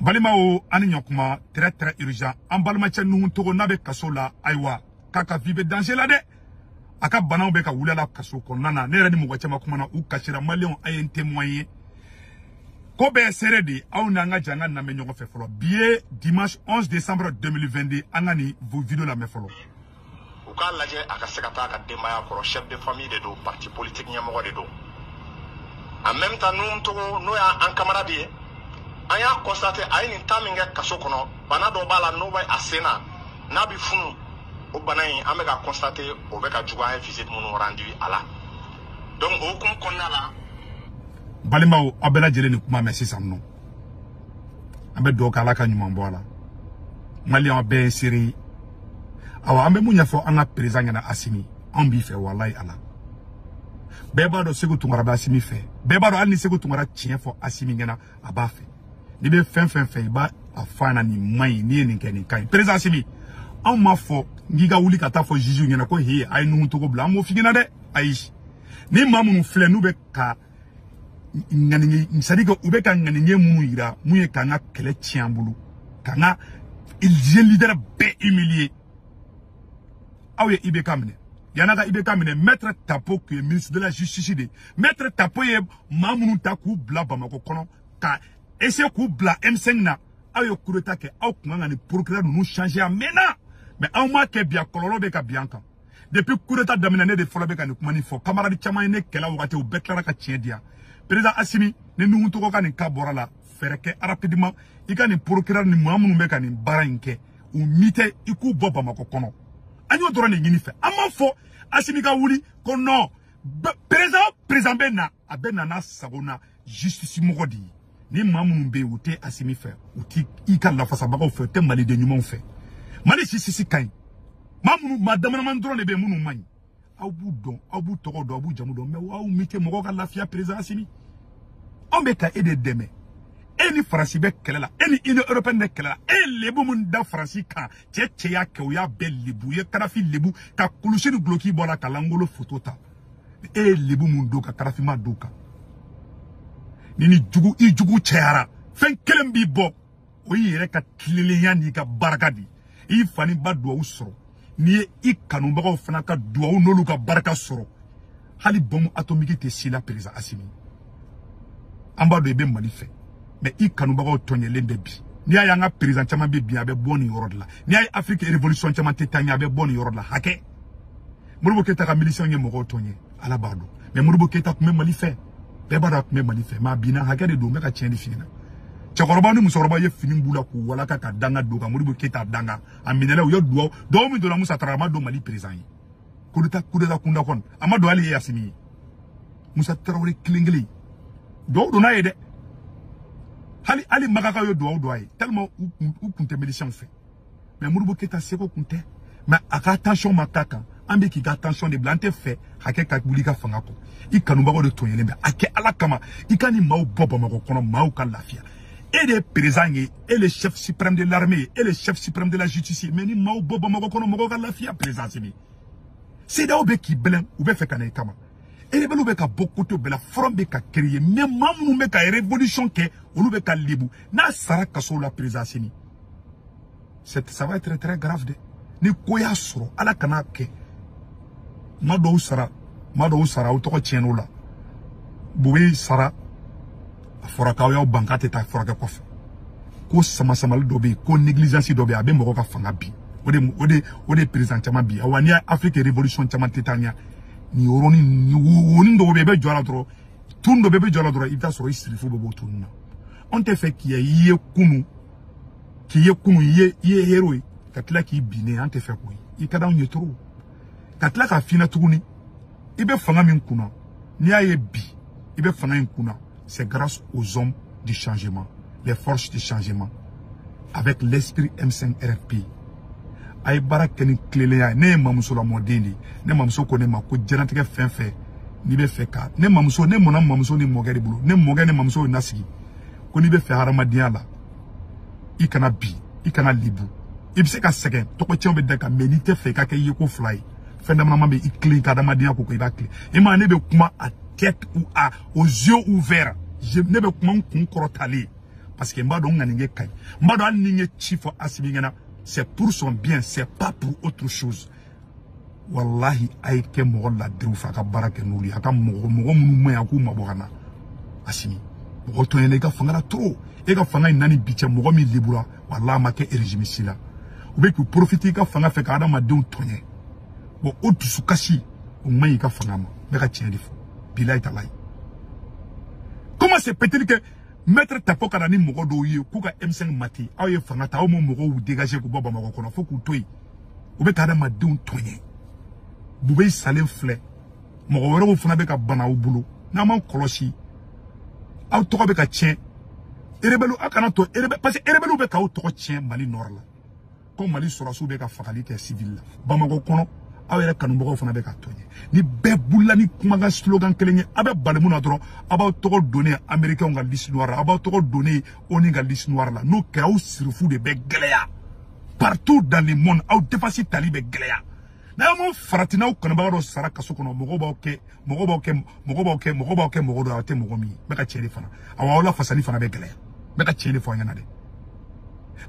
Balimao ani nyokuma très urgent. En balmacha nous togo nabe kaso la aywa. Kaka vibe danger la de. Aka bana be ka wula la kaso ko nana ne rani mo chama kuma na u kashira malion ayen témoigner. Ko be seredi aw na nga janga na me nyoko fe folo. Bié dimanche 11 décembre 2022 angani vous vidéo la me folo. Uka laje aka sekata aka demaya ko chef de famille de do parti politique nyamo de do. En même temps nous togo no ya en camarade an y'a constaté a une taminga kaso kono bana do bala no way asena na bi funu o bana yin an be ka constaté o be ka juga visite munu rendu ala donc o kum konna la balimao abela jele ni kuma merci samno ambe do kala ka nyuma mbola mali on be siri awa ambe munya fo an président na asimi on bi fe wallahi ala beba do segu tungara ba asimi fe beba do alni segu tungara chien fo asimi ngena aba fe ni be fen ba afana ni mai ni ni keni kai président simi on ma fo ngiga wuli kata fo jiju ngena ko he ay nu to ko bla mo figina de ay ni mamu fle nu be ka ngani nsadigo ube ka ngani nye mu ira mu ye kana kele chiambulu kana il leader be humilié awe ibe kamne yanaka ibe kamne maître Tapo que ministre de la justice de maître Tapo ye mamu taku bla bamako kono ka ese ku bla M5 na ayo kureta ke au kunga ni procureur nous changer amena mais au moins ke bia kololo be ka bianka depuis kureta daminane de folo be ka ni kumani fo camarade chama ne kela wakati u beklara ka tiendia président Assimi ne nous to ko ka ni kabora la fereke rapidement ika ni procureur ni mamu be ka ni baranke u mite iku boba mako kono anyo doro ni ngini fe amma fo Assimi ka wuli ko non président bena abena na sagona justice mogodi ni mamu be wote Assimi fe uti ika la fasa bako fe te mali de nyuma fe mali sisi kan mamu madame na mandro ne be munu mani abu don abu toko do abu jamu don me wa mite mo ka lafia président Assimi on be ka ede deme eni France be kelela eni union européenne be kelela lebu mun da France ka che ya ke ya be lebu ye karafi lebu ka kulushi du bloki bola ka langolo photo ta lebu mun do ka karafi ma do ka nini jugu I jugu chera fen kelem bi bo o yere ka kilele ni ka barakadi I fani ba do usoro ni I kanu ba fana ka do nolu ka baraka soro hali bom atomique te sila président Assimi amba do be mali fe mais I kanu ba tonye lembe bi ni aya nga président chama be bi abe boni yorodla ni aya Afrique révolution chama te tanya abe boni yorodla hake murubo keta ka milition nye mo tonye ala bardo mais murubo keta ku me mali fe beba me manife ma bina hakede do meka cheni fina chakoroba ni musoroba ye fini mbula ku wala ka danga do ka muribo keta danga aminele yo do mi do la musa trama do mali président kudeta kunda kon amado ali ya Assimi musa Traoré klingli do na yede ali magaka yo do ay tellement ou kunte milition fait mais muribo keta seko kunte mais aka attention mataka ambe ki attention de blante fait hake ka bulika fanga ko I kanu bago de tonyele be ake alakama ikani mau bobo mako kono mau ka lafia et les présidents et le chef suprême de l'armée et le chef suprême de la justice mais ni mau bobo mako kono mako ka lafia président Assimi c'est da obe ki belen obe fe kana kama et le belu be ka bokoto be la front be ka créer mais mamu be ka révolution ke olu be ka libu na sara kaso la président Assimi ça va être très grave de ni koya soro ala kana ke mado sara o toko tieno la buwe sara foraka yo bankate ta foraka kof ko sama dobe ko négligence dobe abe moko ka fanga bi ode président chama bi awani Afrique révolution chama tetania ni oroni ni woni dobe be jola dro tun dobe be jola dro ita soro isiri fo bobo tunna on te fait qui ye kunu ye héros katla ki bine on te fait quoi ikada on yetro katla ka fina tuguni ibe fanga min kuna ni aye bi ibe fanga min kuna c'est grâce aux hommes du changement les forces du changement avec l'esprit M5 RFP ay barakeni klele ya ne mamuso la modeli ne mamuso ko ne mako jerantike fenfe ni be fe ka ne mamuso ne mona mamuso ni mogere bulu ne mogere ne mamuso nasigi ko ni be fe haramadia la ikana bi ikana libu ibse ka segen to ko tiombe de ka menite fe ka ke yeko fly fondamentalement be ikli kadamadia ko iba kli e ma ne be kuma à tête ou à aux yeux ouverts je ne be kuma kun korotali parce que mbado nganinge kai mbado al ninge chief Assimi ngana c'est pour son bien, c'est pas pour autre chose. Wallahi aike mo la dru fa ka baraka nuli aka mo mu ya ku mabogana Assimi mo to ene ga fanga trop e ga fanga nani biche mo mi libura wallahi ma ke régime sila ou be ku profiter ka fanga fe ka adama de tonye bo otu sukashi o mai ka fanga ma be ka tieni fo bilai talai. Comment c'est peut-être que Maître Tapo Kanani Mogo Doye, Kuka M5 Mati, Aye Fangata, Omo Mogo ou dégager Kuba Mako Kono, Foku Toy, Obekada Madoun Toye, Boubé Salem Flé, Mogo Funabeka Bana au boulot, Naman Koloshi, Autobeka Tien, Erebelo Akanato, parce que Erebelo Beka Auto Tien, Mali Norla, comme Mali Sorasu Beka Fakalite civil, Bamako Kono, Aye Kanumbo Funabeka Toye. Ni beboula ni kumaga slogan kelenye abe balemuna dron aba toko donner américain nga liste noire aba toko donner oni nga liste noire là no kraou sirfou de begleya partout dans le monde au défassi talibé gleya na mo fratina o kono bagaro sara kaso kono mogo do ate mogo mi beka chele fana awa wala fasani fana be gleya beka chele fo nyana de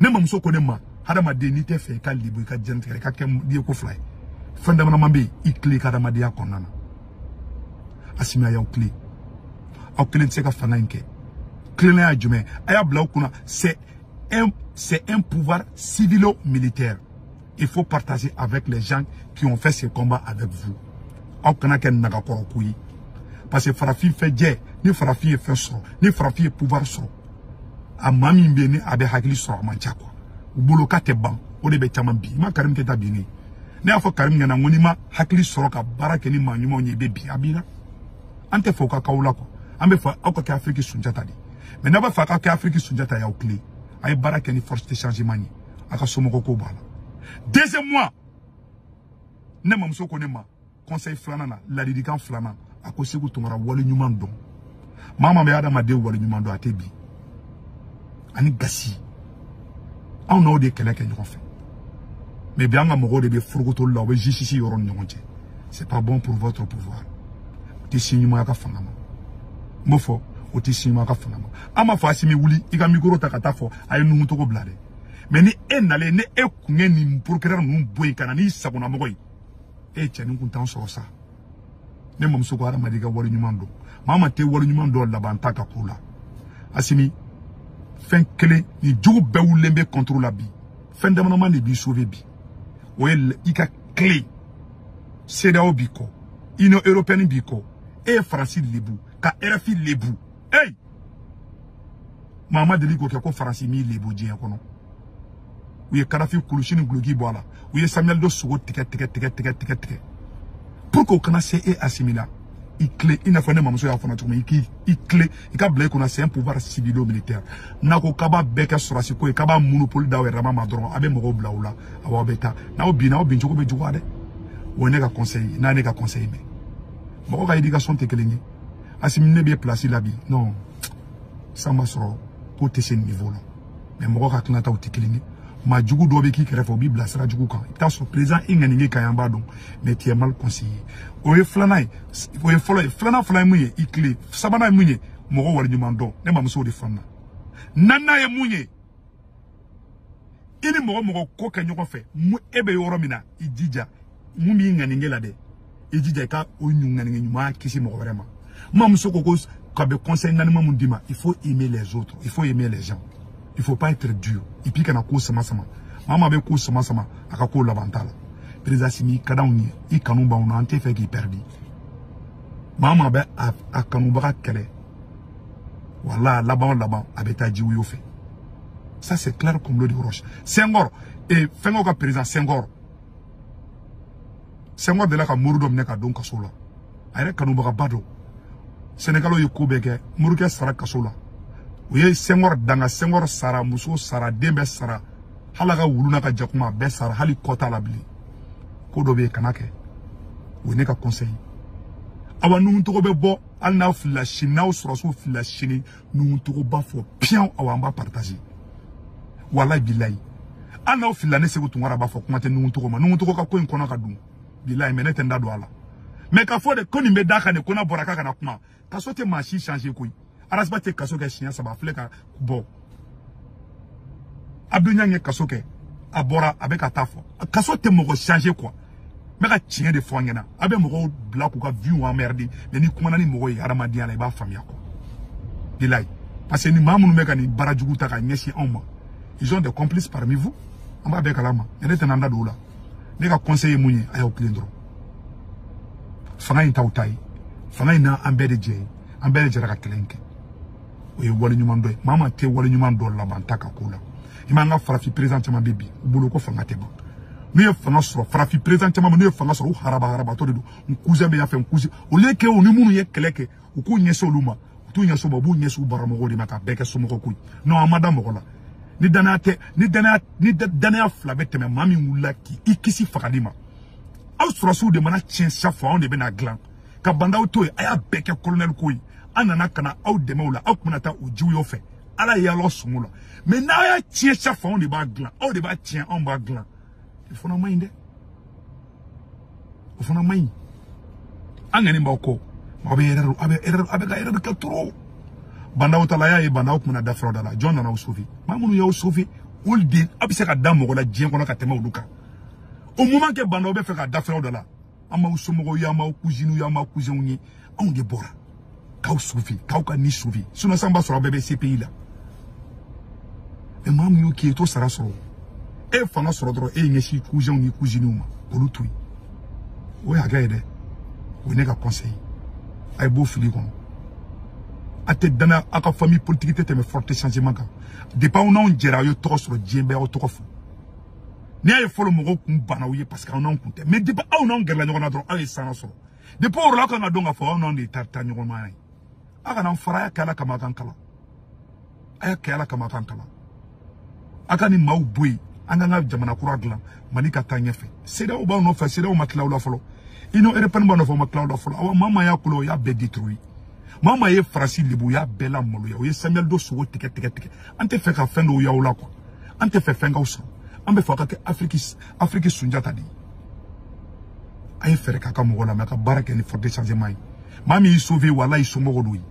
ne mam so ko ne ma hada ma de ni te fe ka libu ka jentre ka kem die ko fly fondamana mambe ikli kada madia konana Assimi aya ukli aukli nseka fanga inke klina ya jume aya bla kuna c'est un pouvoir civilo-militaire. Il faut partager avec les gens qui ont fait ce combat avec vous. Aukana ken naga korokuyi parce que farafi fait dje ni farafi fait so ni farafi pouvoir so amami mbeni abe hakili so mancha kwa ubuluka teban ode be chamambi ma karim keta bini ne afo karim ngana ngonima hakili soroka barake ni manyuma onye bebi abira ante foka kaula ko ambe fa akwa ka Afrique sunjata di mais na ba fa ka Afrique sunjata ya ukli ay barake ni force de changement ni aka somoko ko bala deuxième mois ne mamso ko ne ma conseil flanana la didikan flana akosegu tongara wali nyuman don mama be adama de wali nyuman do atebi ani gasi on no de kele ke nyoko fe mais bien à mogo de be furgoto la we jisisi yoron nyonje c'est pas bon pour votre pouvoir tisinuma ka fangama mofo otisinuma ka fangama ama fa Assimi wuli iga mikoro takata fo ay nu to ko blade mais ni enale ne e kunye ni procureur nu boy kana ni sabona mogoy e chani kuntan so sa ne mom so ko ara madiga wori nyumando mama te wori nyumando la bantaka kula Assimi fin clé ni jogo bewulembe contrôle la bi fin de moment ni bi sauver bi Well, ika clé. CEDEAO biko. Union européenne biko. Et Francis Lebu. Ka RFI Lebu. Hey! Mama de liko ko Francis mi Lebu dien kono. Ouye Karafi Koulouchini Glougi boala. Ouye Samuel do Sogo ticket. Pourquoi kana c'est Assimi là? Il clé, il n'a pas de mamso ya fona tukuma il clé, il ka blé qu'on c'est un pouvoir civilo-militaire. Nako kaba beka surasi ko kaba monopole dawe rama madron abe mogo blaula awa beta. Na obina obinjoko be joko ade. Wone ka conseil, na ne ka conseil me. Mogo ka éducation te kelengi. Assimi ne be placé la bi. Non. Ça m'a soro ko te ce niveau là. Mais mogo ka tuna ta o te kelengi. Ma djougou dobe ki krefo bi blasera djougou kan. Ta so président inganinge kayamba don. Mais tu es mal conseillé. Oye flanay, oye flanay mouye, ikli, sabana mouye, moro wali nyumando, ne mamso de fana. Nana ye mouye. Ini moro koke nyoko fe, mu ebe yoromina, idija, mumi nganinge la de. Idija ka onyu nganinge nyuma kisi moro vraiment. Mamso kokos, kabe conseil nanima mundima, il faut aimer les autres, il faut aimer les gens. Il faut pas être dur. Et puis kana ko sama. Mama be ko sama, aka ko labantala. Président Assimi kadauni I kanumba on ante fait qui perdu. Mama be a kanumba kele. Voilà là-bas abeta jiwu yo fait. Ça c'est clair comme l'eau de roche. Senghor et Fengo ka président Senghor de la ka murudom ne ka don kasola. Ayre kanumba bado. Sénégalo yo kobeke muruke sara kasola. Oye Senghor danga Senghor sara muso sara dembe sara. Halaga wuluna ka jakuma be sara hali kota labli. Kodobe kanake wene ka conseil awa nuntuko be bo alna flash na usrasu flash ni nuntuko ba fo pian awa mba partager wala billahi alna filane se gutungara ba fo kuma te nuntuko ka ko inkona ka dum billahi menete ndado ala mais ka fo de koni me daka ne kona boraka kana kuma ka sote machi changer ko arasba te kaso ka chien saba fleka bo Abdou Nye kaso ke abora avec atafo kaso te mo changer quoi mais ka tien de fo ngena abe mo bla ko ka view wa merdi mais ni kuma ni mo yarama dia la ba famia ko dilay parce que ni mamu me ka ni barajugu ta ka nyesi onma ils ont des complices parmi vous on va be kalama ene tenanda do la ne ka conseiller munye ayo klindro fanga intautai fanga ina ambede je ambede je ka kelenke o ye wali nyuma ndo mama te wali nyuma ndo la bantaka kula imanga farafi présentement bibi bulu ko fanga te ba nous fanga soro farafi présentement nous fanga soro haraba to de cousin be ya fait cousin o leke o ni munu ye keleke o ko nyeso luma o to nyeso babu nyeso baramo go de maka beke so moko kuy non madame ko la ni dana flabete me mami wulaki ikisi fakadima aw soro de mana tien chaque on de bena glan ka banda o to aya beke colonel koy anana kana aw de mawla aw kunata o jiwo fe ala ya lo sumula mais na ya tien chaque fois on de ba glan aw de ba tien on ba glan il faut na mainde il faut na main angani mbako abe ga erreur ka trop banda o tala ya e banda o kuna da fraude la john na o sofi mamunu ya o sofi oldi abise ka damo ko la jien ko na ka tema oluka au moment que banda o be fe ka da fraude la ama o somo ya ma o cousine ya ma cousin ni on de bora ka o sofi ka o ka ni sofi suna samba so bebe CPI la e mamu yo ki to sara so e fanga so dro e nyeshi cousin ni cousine uma olutui o ya gaide o ne ka conseil ay bo fili kon ate dana aka famille politique tete me forte changement ka de pas on jera yo to so djembe o to ko fu ni ay folo mo ko bana wiye parce que on kunte mais de pas on gerla nyoko na dro ay sana so de pas or la ka ngadonga fo on de tarta nyoko mai aka na fara kala kama kankala ay kala kama kankala aka ni mau boy anga nga jamana kuradla manika tanyefe seda o ba no fa seda o makla o folo ino erepen ba no fo makla o folo awa mama ya kulo ya be détruit mama ye frasi libu ya bela molo ya o ye Samuel do so tike ante fe ka fendo ya ola ko ante fe fenga uso ambe fo ka Afrique sunjata di ay fere ka mo wala maka baraka ni forte changement mami yi sauver wala yi somo godui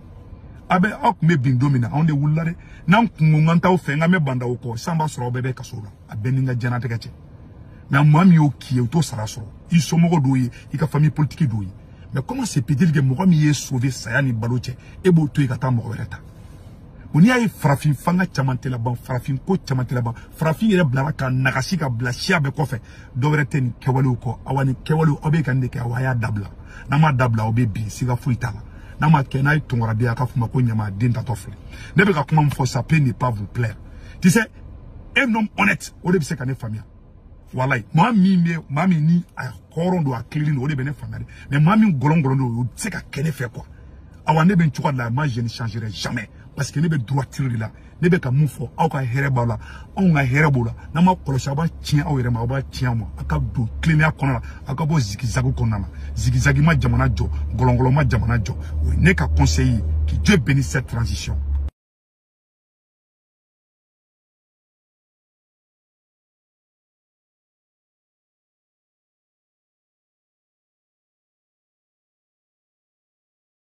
abe ok me bindomina onde wulare nan nganta o fenga me banda o ko samba soro bebe kasola abeninga janate kache mais mami o ki o to sara soro yi somo godui yi ka famille politique doi. Mais comment c'est peut dire que moi mi sauvé sayani baloche e bo to ikata mo wereta oni ay frafin fanga chamantela ban frafin ko chamantela ban frafin ere blara ka nakashika blashia be kofe do wereten kewalo ko awani kewalo obe kande ke awaya dabla na ma dabla obe bi siga fuitala na ma kenai tongora dia ka fuma ko nyama dinta tofle nebe ka kuma mfo ça peut ne pas vous plaire tu sais un homme honnête o de se kane famille walai mami ni a korondo a clean o de bene famille mais mami golongolo do se ka kene fait quoi awane ben chukwa la moi je ne changerai jamais parce que ne be droit tirer là ne be ka mufo au ka hereba la on ga hereba la na ma kolosha ba tia o yerema ba tia mo aka do clean ya kona aka bo zigizagu kona na zigizagi ma jamana jo golongolo ma jamana jo ne ka conseiller que Dieu bénisse cette transition.